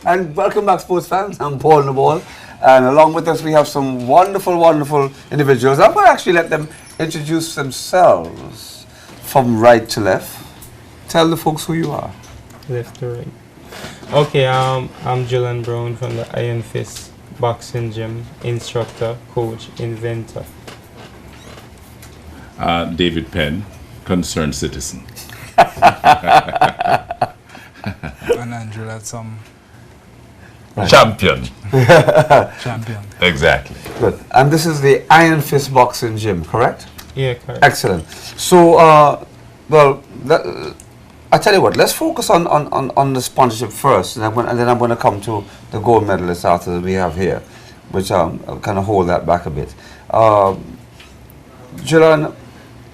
And welcome back, sports fans. I'm Paul Nabal. And along with us, we have some wonderful, wonderful individuals. I'm going to actually let them introduce themselves from right to left. Tell the folks who you are. Left to right. Okay, I'm Julian Brown from the Iron Fist Boxing Gym, instructor, coach, inventor. David Penn, concerned citizen. And Andrew, that's Champion. champion. Exactly. Good. And this is the Iron Fist Boxing Gym, correct? Yeah, correct. Excellent. So, I tell you what, let's focus on the sponsorship first, and then I'm going to come to the gold medalists after that we have here, which I'll kind of hold that back a bit. Julian,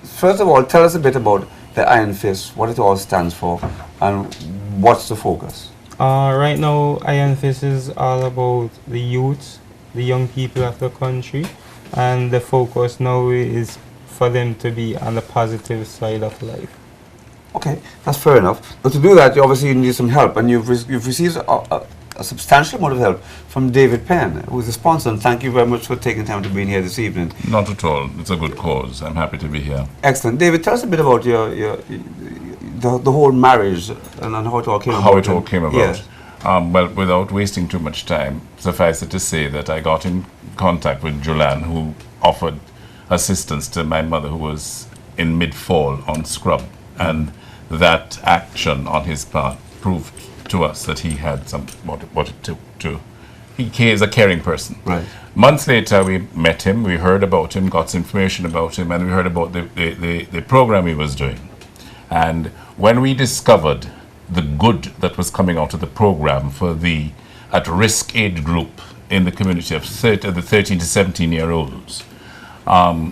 first of all, tell us a bit about the Iron Fist, what it all stands for, and what's the focus? Right now, Iron Fist is all about the youth, the young people of the country, and the focus now is for them to be on the positive side of life. Okay, that's fair enough. But to do that, you obviously need some help, and you've received a substantial amount of help from David Penn, who is the sponsor, and thank you very much for taking time to be here this evening. Not at all. It's a good cause. I'm happy to be here. Excellent. David, tell us a bit about the whole marriage and how it all came about. How it all came about. Yeah. Well, without wasting too much time, suffice it to say that I got in contact with Julian, who offered assistance to my mother, who was in mid-fall on scrub, and that action on his part proved to us that he had what it took to. He is a caring person. Right. Months later, we met him, we heard about him, got information about him, and we heard about the program he was doing. And when we discovered the good that was coming out of the program for the at-risk age group in the community of the 13 to 17-year-olds,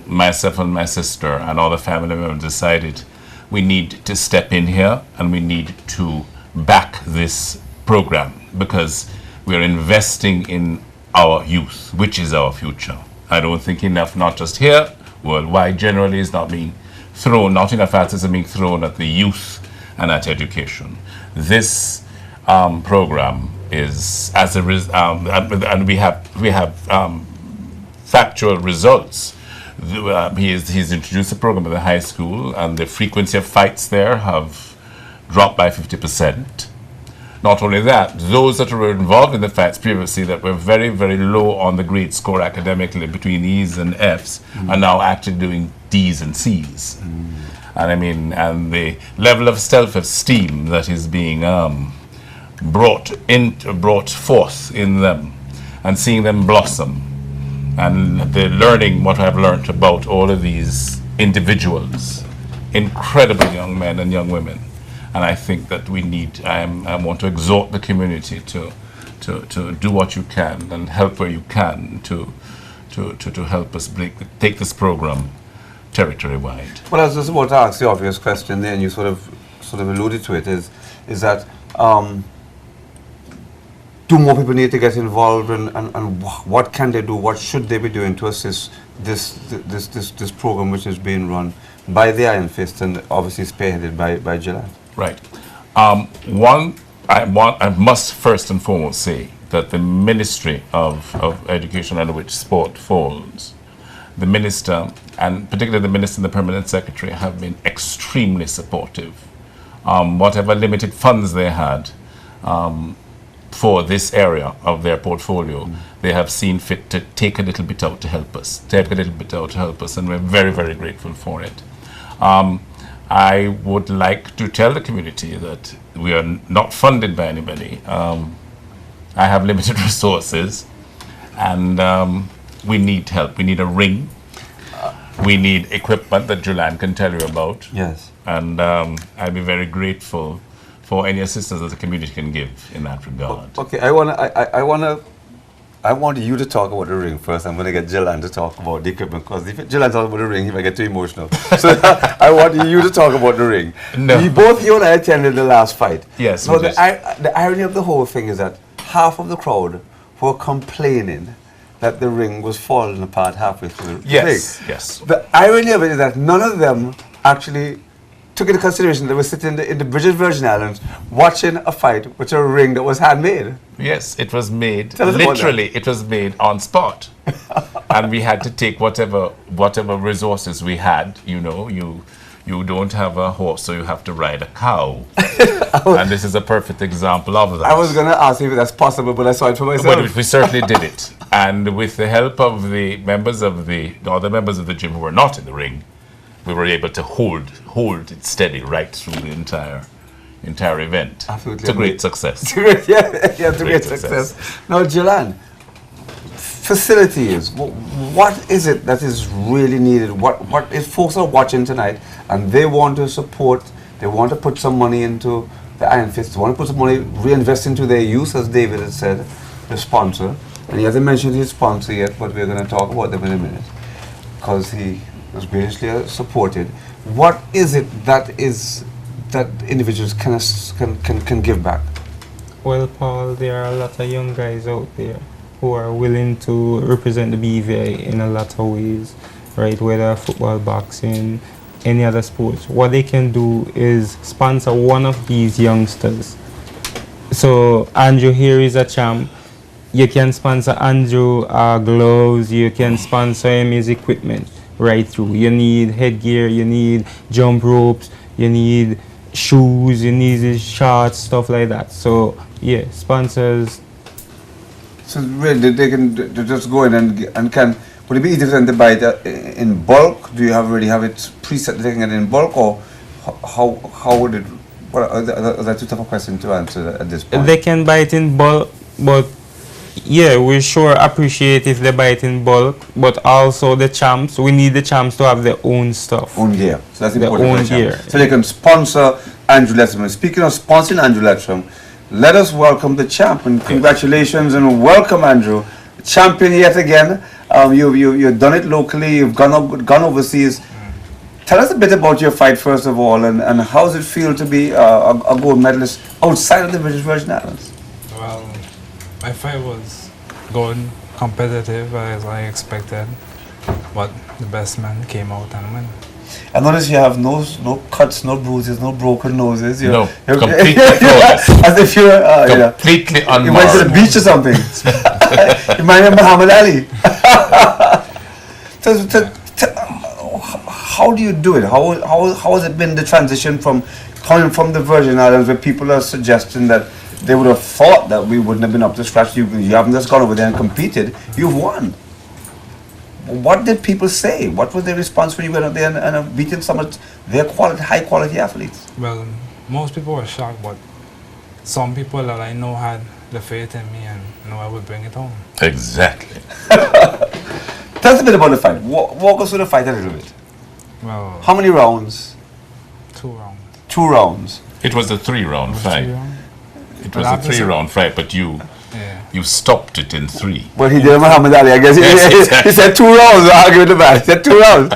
myself and my sister and all the family members decided we need to step in here and we need to back this program because we are investing in our youth, which is our future. I don't think enough, not just here, worldwide generally, is not being thrown, not enough emphasis is being thrown at the youth and at education. This program is, as a and we have factual results. He's introduced a program at the high school, and the frequency of fights there have dropped by 50%. Not only that, those that were involved in the fights previously that were very, very low on the grade score academically between E's and F's are now actually doing D's and C's. And I mean, and the level of self-esteem that is being brought forth in them and seeing them blossom, and the learning what I've learned about all of these individuals, incredible young men and young women. And I think that we need, I want to exhort the community to do what you can and help where you can to help us take this program territory-wide. Well, I was just about to ask the obvious question there, and you sort of alluded to it, is that do more people need to get involved, and what can they do, what should they be doing to assist this program which is being run by the Iron Fist and obviously spearheaded by Julian? Right. I must first and foremost say that the Ministry of Education, under which sport falls, the minister, and particularly the minister and the permanent secretary, have been extremely supportive. Whatever limited funds they had for this area of their portfolio, they have seen fit to take a little bit out to help us, and we're very, very grateful for it. I would like to tell the community that we are not funded by anybody. I have limited resources, and we need help. We need a ring. We need equipment that Julian can tell you about. Yes. And I'd be very grateful for any assistance that the community can give in that regard. Okay, I want you to talk about the ring first. I'm going to get Julian to talk about the equipment, because if Julian talks about the ring, he might get too emotional. So I want you to talk about the ring. No. Both you and I attended the last fight. Yes. So the irony of the whole thing is that half of the crowd were complaining that the ring was falling apart halfway through the Yes, thing. yes. The irony of it is that none of them actually took into consideration that we're sitting in the British Virgin Islands watching a fight with a ring that was handmade. Yes, it was made, Tell us about literally, it was made on spot. And we had to take whatever resources we had. You know, you don't have a horse, so you have to ride a cow. And this is a perfect example of that. I was going to ask you if that's possible, but I saw it for myself. But we certainly did it. And with the help of the other members of the gym who were not in the ring, we were able to hold it steady right through the entire event. Absolutely. It's a great success. yeah, it's a great success. Now, Jilan, facilities, what is it that is really needed? What if folks are watching tonight and they want to support, they want to put some money into the Iron Fist, they want to put some money, reinvest into their youth, as David has said, the sponsor. And he hasn't mentioned his sponsor yet, but we're going to talk about them in a minute, because he was graciously supported. What is it that individuals can give back? Well, Paul, there are a lot of young guys out there who are willing to represent the BVI in a lot of ways, right? Whether football, boxing, any other sports. What they can do is sponsor one of these youngsters. So Andrew here is a champ. You can sponsor Andrew gloves, you can sponsor him his equipment right through. You need headgear, you need jump ropes, you need shoes, you need his shorts, stuff like that. So yeah, sponsors. So really, they just go in and can. Would it be easier for them to buy it in bulk? Do you already have it preset that they can get it in bulk, or how would it? Well, that's too tough a question to answer at this point. They can buy it in bulk, but yeah, we sure appreciate if they buy it in bulk. But also the champs, we need the champs to have their own stuff. Own gear. So that's Their important. own for the champ. gear. So they can sponsor Andrew Lettram. Speaking of sponsoring Andrew Lettram, let us welcome the champ, and congratulations and welcome Andrew, champion yet again. You've done it locally. You've gone overseas. Tell us a bit about your fight first of all, and how does it feel to be a gold medalist outside of the British Virgin Islands? Well, my fight was going competitive as I expected, but the best man came out and won. I notice you have no cuts, no bruises, no broken noses. No, you're completely flawless. As if you're Completely you went to the unmarred. beach or something. You might have Muhammad Ali. How do you do it? How has it been, the transition from coming from the Virgin Islands, where people are suggesting that they would have thought that we wouldn't have been up to scratch? You haven't just gone over there and competed. You've won. What did people say? What was their response when you went out there and beaten some of their high quality athletes? Well, most people were shocked, but some people that I know had the faith in me and know I would bring it home. Exactly. Tell us a bit about the fight. Walk us through the fight a little bit. Well, How many rounds? 2 rounds. 2 rounds. It was a 3-round fight. 3 rounds? It Well, was a obviously- 3-round fight, but you Yeah. stopped it in 3. Well, he did Muhammad Ali. I guess Yes, he exactly. said 2 rounds. Argue with the man. He said 2 rounds.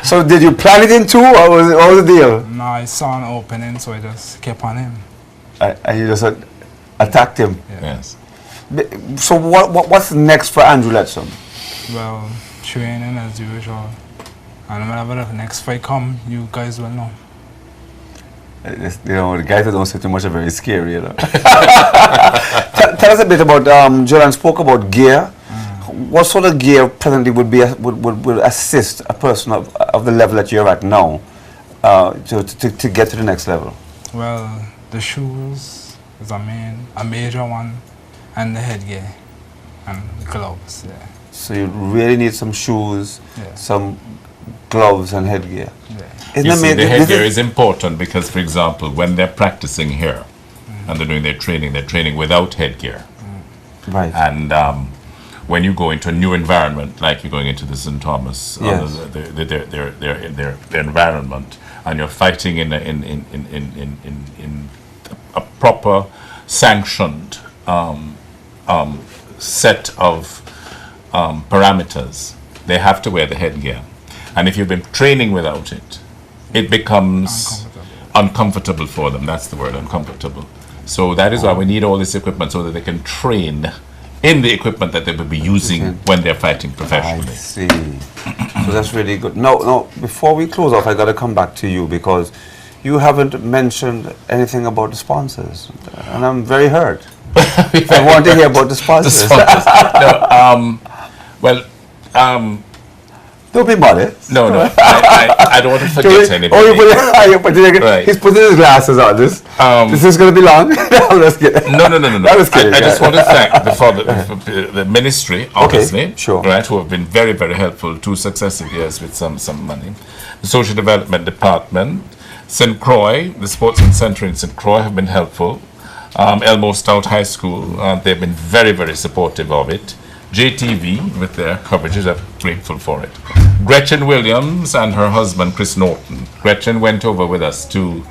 So did you plan it in 2, or what was the deal? No, I saw an opening, so I just kept on him. And you just attacked him. Yeah. Yes. So what's next for Andrew Lettram? Well, training as usual. And whenever the next fight come, you guys will know. The guys that don't say too much are very scary, you know. Tell us a bit about, Jilan spoke about gear. What sort of gear presently would assist a person of the level that you're at now to get to the next level? Well, the shoes is a major one, and the headgear and the gloves. Yeah. So you really need some shoes, Yeah. some gloves and headgear. Yeah. Isn't You that see, ma- the this headgear is important because, for example, when they're practicing here and they're doing their training, they're training without headgear. right. And when you go into a new environment, like you're going into the St. Thomas, Yes. their environment, and you're fighting in a proper, sanctioned set of parameters, they have to wear the headgear. And if you've been training without it, it becomes uncomfortable for them. That's the word, uncomfortable. So that is why we need all this equipment, so that they can train in the equipment that they will be using when they're fighting I professionally. see. So that's really good. No, before we close off, I got to come back to you, because you haven't mentioned anything about the sponsors, and I'm very hurt. I want to hear about the sponsors. No, well, Don't be modest. no, I don't want to forget anybody. Right. He's putting his glasses on. This is going to be long. I'm just kidding. No. I was kidding. I just want to thank the ministry, obviously, sure. right, who have been very, very helpful 2 successive years with some money. The Social Development Department, St. Croix, the Sportsman Centre in St. Croix have been helpful. Elmo Stout High School, they've been very, very supportive of it. JTV, with their coverages, I'm grateful for it. Gretchen Williams and her husband, Chris Norton. Gretchen went over with us to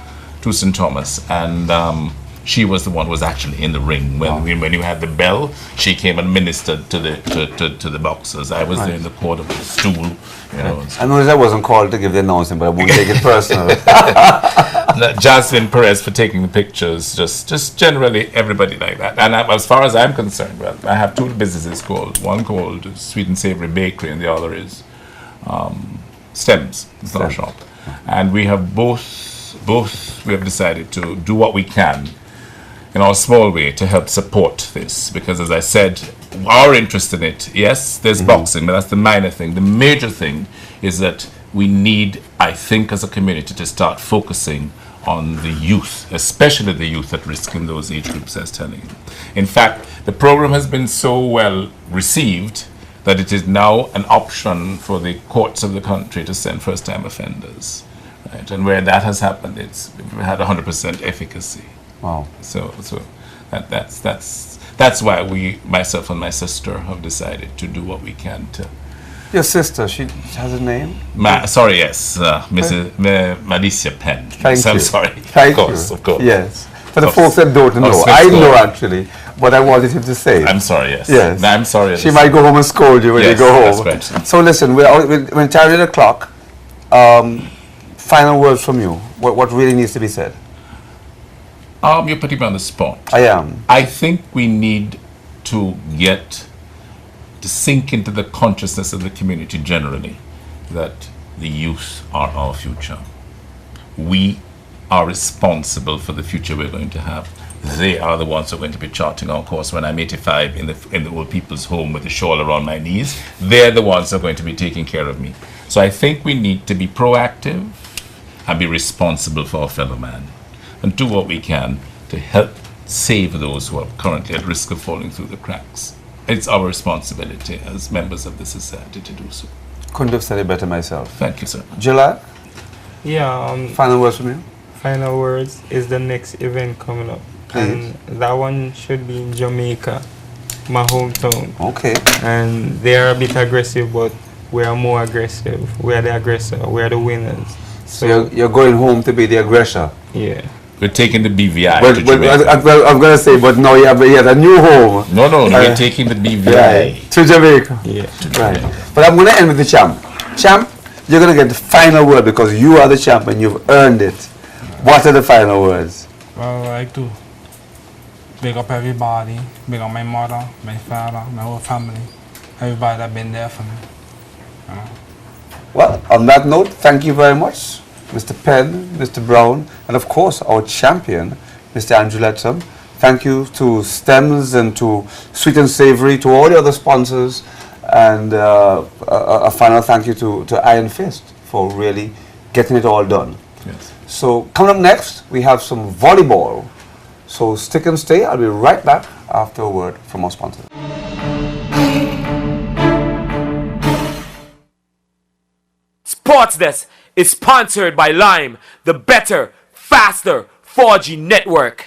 St. Thomas, and she was the one who was actually in the ring. When you had the bell, she came and ministered to the boxers. I was there in the court of the stool. You know. I noticed I wasn't called to give the announcement, but I won't take it personal. Jasmine Perez for taking the pictures, just generally everybody like that. And as far as I'm concerned, well, I have 2 businesses one called Sweet and Savory Bakery, and the other is Stems. It's not a shop. And we have both we have decided to do what we can in our small way to help support this, because as I said, our interest in it, yes, there's boxing, but that's the minor thing. The major thing is that we need, I think, as a community to start focusing on the youth, especially the youth at risk in those age groups, as telling you. In fact, the program has been so well received that it is now an option for the courts of the country to send first-time offenders. Right? And where that has happened, it's had 100% efficacy. Wow. So that's why we, myself and my sister, have decided to do what we can to. Your sister, she has a name? Mrs. Malicia Penn. Thank you. I'm sorry. Thank Of course. Yes. For the folks that don't know, I know actually, but I wanted him to say it. I'm sorry, yes. Yes. No, I'm sorry. She might go home and scold you when you Yes, go home. that's right. So listen, we're tired the clock. Final words from you. What really needs to be said? You're putting me on the spot. I am. I think we need to sink into the consciousness of the community generally that the youth are our future. We are responsible for the future we're going to have. They are the ones who are going to be charting our course when I'm 85 in the old people's home with a shawl around my knees. They're the ones who are going to be taking care of me. So I think we need to be proactive and be responsible for our fellow man and do what we can to help save those who are currently at risk of falling through the cracks. It's our responsibility as members of the society to do so. Couldn't have said it better myself. Thank you, sir. Gillard, Yeah, final words from you? final words is the next event coming up. Please. And that one should be in Jamaica, my hometown. Okay. And they are a bit aggressive, but we are more aggressive. We are the aggressor. We are the winners. So you're going home to be the aggressor. Yeah. We're taking the BVI But to Jamaica. I'm going to say, but no, you have a new home. No, we're taking the BVI to Jamaica. Yeah. Right. But I'm going to end with the champ. Champ, you're going to get the final word because you are the champ and you've earned it. What are the final words? Well, I like to big up everybody, big up my mother, my father, my whole family, everybody that been there for me. You know. Well, on that note, thank you very much, Mr. Penn, Mr. Brown, and of course our champion, Mr. Andrew Letson. Thank you to Stems and to Sweet and Savory, to all the other sponsors, and a final thank you to Iron Fist for really getting it all done. Yes. So coming up next, we have some volleyball. So stick and stay. I'll be right back after a word from our sponsors. Sports Desk is sponsored by Lime, the better, faster 4G network.